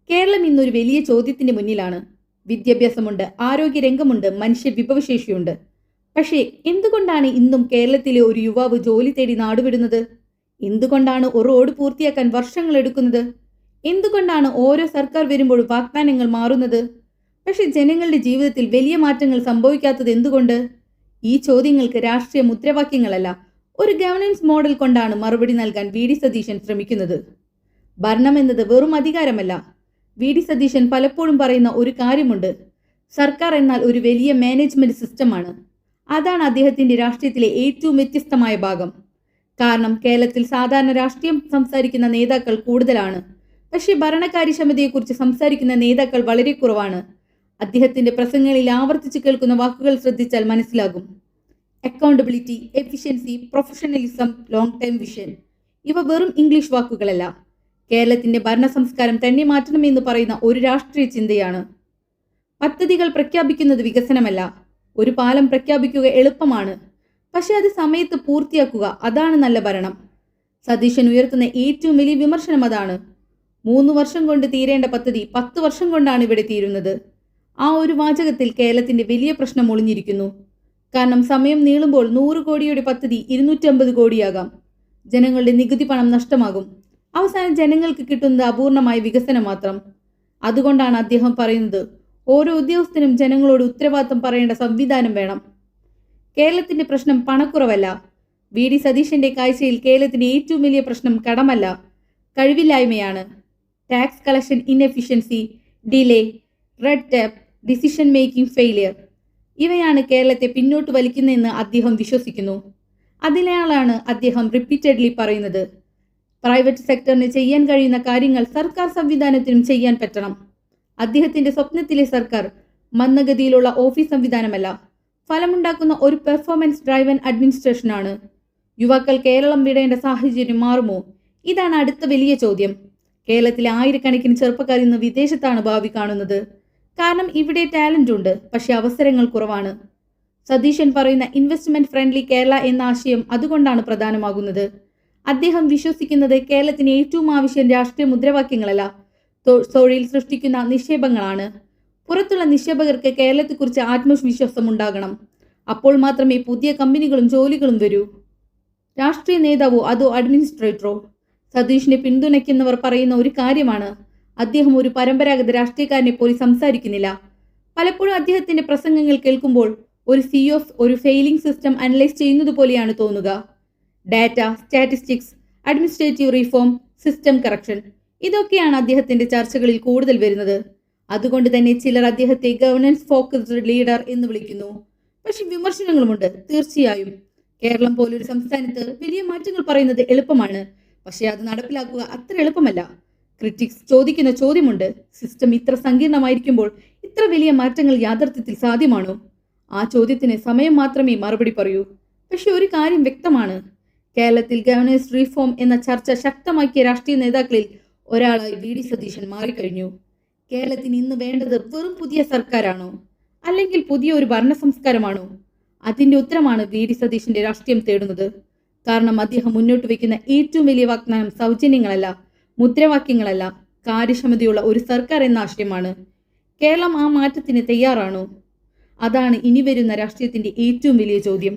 കേരളം ഇന്നൊരു വലിയ ചോദ്യത്തിന്റെ മുന്നിലാണ്. വിദ്യാഭ്യാസമുണ്ട്, ആരോഗ്യരംഗമുണ്ട്, മനുഷ്യ വിഭവശേഷിയുണ്ട്. പക്ഷേ എന്തുകൊണ്ടാണ് ഇന്നും കേരളത്തിലെ ഒരു യുവാവ് ജോലി തേടി നാടുവിടുന്നത്? എന്തുകൊണ്ടാണ് ഒരു റോഡ് പൂർത്തിയാക്കാൻ വർഷങ്ങൾ എടുക്കുന്നത്? എന്തുകൊണ്ടാണ് ഓരോ സർക്കാർ വരുമ്പോൾ വാഗ്ദാനങ്ങൾ മാറുന്നത്? പക്ഷെ ജനങ്ങളുടെ ജീവിതത്തിൽ വലിയ മാറ്റങ്ങൾ സംഭവിക്കാത്തത് എന്തുകൊണ്ട്? ഈ ചോദ്യങ്ങൾക്ക് രാഷ്ട്രീയ മുദ്രാവാക്യങ്ങളല്ല, ഒരു ഗവർണൻസ് മോഡൽ കൊണ്ടാണ് മറുപടി നൽകാൻ വി.ഡി. സതീശൻ ശ്രമിക്കുന്നത്. ഭരണം എന്നത് വെറും അധികാരമല്ല. വി.ഡി. സതീശൻ പലപ്പോഴും പറയുന്ന ഒരു കാര്യമുണ്ട്: സർക്കാർ എന്നാൽ ഒരു വലിയ മാനേജ്മെന്റ് സിസ്റ്റമാണ്. അതാണ് അദ്ദേഹത്തിന്റെ രാഷ്ട്രീയത്തിലെ ഏറ്റവും വ്യത്യസ്തമായ ഭാഗം. കാരണം കേരളത്തിൽ സാധാരണ രാഷ്ട്രീയം സംസാരിക്കുന്ന നേതാക്കൾ കൂടുതലാണ്, പക്ഷേ ഭരണകാര്യക്ഷമതയെക്കുറിച്ച് സംസാരിക്കുന്ന നേതാക്കൾ വളരെ കുറവാണ്. അദ്ദേഹത്തിന്റെ പ്രസംഗങ്ങളിൽ ആവർത്തിച്ച് കേൾക്കുന്ന വാക്കുകൾ ശ്രദ്ധിച്ചാൽ മനസ്സിലാകും: accountability, efficiency, professionalism, long time vision. ഇവ വെറും ഇംഗ്ലീഷ് വാക്കുകളല്ല, കേരളത്തിന്റെ ഭരണ സംസ്കാരം തന്നെ മാറ്റണമെന്ന് പറയുന്ന ഒരു രാഷ്ട്രീയ ചിന്തയാണ്. പദ്ധതികൾ പ്രഖ്യാപിക്കുന്നത് വികസനമല്ല. ഒരു പാലം പ്രഖ്യാപിക്കുക എളുപ്പമാണ്, പക്ഷെ അത് സമയത്ത് പൂർത്തിയാക്കുക, അതാണ് നല്ല ഭരണം. സതീശൻ ഉയർത്തുന്ന ഏറ്റവും വലിയ വിമർശനം അതാണ്. 3 വർഷം കൊണ്ട് തീരേണ്ട പദ്ധതി 10 വർഷം കൊണ്ടാണ് ഇവിടെ തീരുന്നത്. ആ ഒരു വാചകത്തിൽ കേരളത്തിന്റെ വലിയ പ്രശ്നം ഒളിഞ്ഞിരിക്കുന്നു. കാരണം സമയം നീളുമ്പോൾ 100 കോടിയുടെ പദ്ധതി 250 കോടിയാകാം. ജനങ്ങളുടെ നികുതി പണം നഷ്ടമാകും. അവസാനം ജനങ്ങൾക്ക് കിട്ടുന്നത് അപൂർണമായ വികസനം മാത്രം. അതുകൊണ്ടാണ് അദ്ദേഹം പറയുന്നത്, ഓരോ ഉദ്യോഗസ്ഥനും ജനങ്ങളോട് ഉത്തരവാദിത്തം പറയേണ്ട സംവിധാനം വേണം. കേരളത്തിന്റെ പ്രശ്നം പണക്കുറവല്ല. വി.ഡി. സതീശന്റെ കാഴ്ചയിൽ കേരളത്തിന്റെ ഏറ്റവും വലിയ പ്രശ്നം കടമല്ല, കഴിവില്ലായ്മയാണ്. Tax collection inefficiency, delay, red tape, decision making failure ഇവയാണ് കേരളത്തെ പിന്നോട്ട് വലിക്കുന്നതെന്ന് അദ്ദേഹം വിശ്വസിക്കുന്നു. അതിനാലാണ് അദ്ദേഹം റിപ്പീറ്റഡ്ലി പറയുന്നത്, പ്രൈവറ്റ് സെക്ടറിന് ചെയ്യാൻ കഴിയുന്ന കാര്യങ്ങൾ സർക്കാർ സംവിധാനത്തിനും ചെയ്യാൻ പറ്റണം. അദ്ദേഹത്തിന്റെ സ്വപ്നത്തിലെ സർക്കാർ മന്ദഗതിയിലുള്ള ഓഫീസ് സംവിധാനമല്ല, ഫലമുണ്ടാക്കുന്ന ഒരു പെർഫോമൻസ് ഡ്രൈവൻ അഡ്മിനിസ്ട്രേഷനാണ്. യുവാക്കൾ കേരളം വിടേണ്ട സാഹചര്യം മാറുമോ? ഇതാണ് അടുത്ത വലിയ ചോദ്യം. കേരളത്തിലെ ആയിരക്കണക്കിന് ചെറുപ്പക്കാർ ഇന്ന് വിദേശത്താണ് ഭാവി കാണുന്നത്. കാരണം ഇവിടെ ടാലന്റ് ഉണ്ട്, പക്ഷെ അവസരങ്ങൾ കുറവാണ്. സതീശൻ പറയുന്ന ഇൻവെസ്റ്റ്മെന്റ് ഫ്രണ്ട്ലി കേരള എന്ന ആശയം അതുകൊണ്ടാണ് പ്രധാനമാകുന്നത്. അദ്ദേഹം വിശ്വസിക്കുന്നത് കേരളത്തിന് ഏറ്റവും ആവശ്യം രാഷ്ട്രീയ മുദ്രാവാക്യങ്ങളല്ല, തൊഴിൽ സൃഷ്ടിക്കുന്ന നിക്ഷേപങ്ങളാണ്. പുറത്തുള്ള നിക്ഷേപകർക്ക് കേരളത്തെക്കുറിച്ച് ആത്മവിശ്വാസം ഉണ്ടാകണം. അപ്പോൾ മാത്രമേ പുതിയ കമ്പനികളും ജോലികളും വരൂ. രാഷ്ട്രീയ നേതാവോ അതോ അഡ്മിനിസ്ട്രേറ്ററോ? സതീഷിനെ പിന്തുണയ്ക്കുന്നവർ പറയുന്ന ഒരു കാര്യമാണ്, അദ്ദേഹം ഒരു പരമ്പരാഗത രാഷ്ട്രീയക്കാരനെ പോലെ സംസാരിക്കുന്നില്ല. പലപ്പോഴും അദ്ദേഹത്തിന്റെ പ്രസംഗങ്ങൾ കേൾക്കുമ്പോൾ ഒരു സിഇഒ ഒരു ഫെയിലിംഗ് സിസ്റ്റം അനലൈസ് ചെയ്യുന്നത് പോലെയാണ് തോന്നുക. Data, statistics, administrative reform, system correction ഇതൊക്കെയാണ് അദ്ദേഹത്തിന്റെ ചർച്ചകളിൽ കൂടുതൽ വരുന്നത്. അതുകൊണ്ട് തന്നെ ചിലർ അദ്ദേഹത്തെ ഗവർണൻസ് ഫോക്കസ്ഡ് ലീഡർ എന്ന് വിളിക്കുന്നു. പക്ഷെ വിമർശനങ്ങളുമുണ്ട്, തീർച്ചയായും. കേരളം പോലൊരു സംസ്ഥാനത്ത് വലിയ മാറ്റങ്ങൾ പറയുന്നത് എളുപ്പമാണ്, പക്ഷെ അത് നടപ്പിലാക്കുക അത്ര എളുപ്പമല്ല. ക്രിറ്റിക്സ് ചോദിക്കുന്ന ചോദ്യമുണ്ട്: സിസ്റ്റം ഇത്ര സങ്കീർണമായിരിക്കുമ്പോൾ ഇത്ര വലിയ മാറ്റങ്ങൾ യാഥാർത്ഥ്യത്തിൽ സാധ്യമാണോ? ആ ചോദ്യത്തിന് സമയം മാത്രമേ മറുപടി പറയൂ. പക്ഷെ ഒരു കാര്യം വ്യക്തമാണ്, കേരളത്തിൽ ഗവർണൻസ് റീഫോം എന്ന ചർച്ച ശക്തമാക്കിയ രാഷ്ട്രീയ നേതാക്കളിൽ ഒരാളായി വി.ഡി. സതീശൻ മാറിക്കഴിഞ്ഞു. കേരളത്തിന് ഇന്ന് വേണ്ടത് വെറും പുതിയ സർക്കാരാണോ, അല്ലെങ്കിൽ പുതിയ ഒരു ഭരണ സംസ്കാരമാണോ? അതിന്റെ ഉത്തരമാണ് വി.ഡി. സതീശന്റെ രാഷ്ട്രീയം തേടുന്നത്. കാരണം അദ്ദേഹം മുന്നോട്ട് വയ്ക്കുന്ന ഏറ്റവും വലിയ വാഗ്ദാനം സൗജന്യങ്ങളല്ല, മുദ്രാവാക്യങ്ങളല്ല, കാര്യക്ഷമതയുള്ള ഒരു സർക്കാർ എന്ന ആശയമാണ്. കേരളം ആ മാറ്റത്തിന് തയ്യാറാണോ? അതാണ് ഇനി വരുന്ന രാഷ്ട്രീയത്തിന്റെ ഏറ്റവും വലിയ ചോദ്യം.